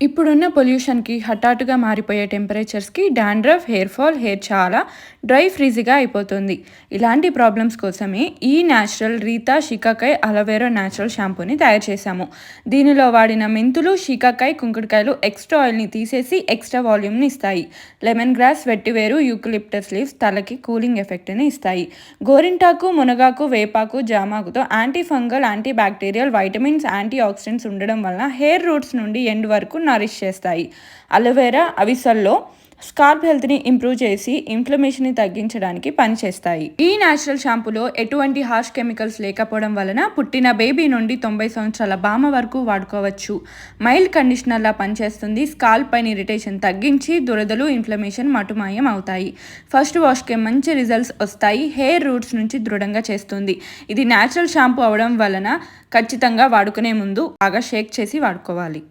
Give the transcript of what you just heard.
ఇప్పుడున్న పొల్యూషన్‌కి, హఠాత్తుగా మారిపోయే టెంపరేచర్స్‌కి డాండ్రఫ్, హెయిర్ ఫాల్, హెయిర్ చాలా డ్రై, ఫ్రీజీగా అయిపోతుంది. ఇలాంటి ప్రాబ్లమ్స్ కోసమే ఈ న్యాచురల్ రీతా షికాకాయ్ అలోవెరా న్యాచురల్ షాంపూని తయారు చేశాము. దీనిలో వాడిన మెంతులు, షికాకాయ్, కుంకుడుకాయలు ఎక్స్ట్రా ఆయిల్‌ని తీసేసి ఎక్స్ట్రా వాల్యూమ్‌ని ఇస్తాయి. లెమన్ గ్రాస్, వెట్టివేరు, యూకలిప్టస్ లీవ్స్ తలకి కూలింగ్ ఎఫెక్ట్‌ని ఇస్తాయి. గోరింటాకు, మునగాకు, వేపాకు, జామాకుతో antifungal, antibacterial, vitamins, antioxidants ఉండడం వలన హెయిర్ రూట్స్ నుండి ఎండ్ వరకు నరిష్ చేస్తాయి. అలోవెరా అవిసల్లో స్కాల్ప్ హెల్త్ని ఇంప్రూవ్ చేసి ఇన్ఫ్లమేషన్ని తగ్గించడానికి పనిచేస్తాయి. ఈ న్యాచురల్ షాంపూలో ఎటువంటి హార్ష్ కెమికల్స్ లేకపోవడం వలన పుట్టిన బేబీ నుండి 90 సంవత్సరాల బామ వరకు వాడుకోవచ్చు. మైల్డ్ కండిషనర్లా పనిచేస్తుంది. స్కాల్ప్ పైన ఇరిటేషన్ తగ్గించి దురదలు, ఇన్ఫ్లమేషన్ మటుమాయం అవుతాయి. ఫస్ట్ వాష్కే మంచి రిజల్ట్స్ వస్తాయి. హెయిర్ రూట్స్ నుంచి దృఢంగా చేస్తుంది. ఇది న్యాచురల్ షాంపూ అవడం వలన ఖచ్చితంగా వాడుకునే ముందు బాగా షేక్ చేసి వాడుకోవాలి.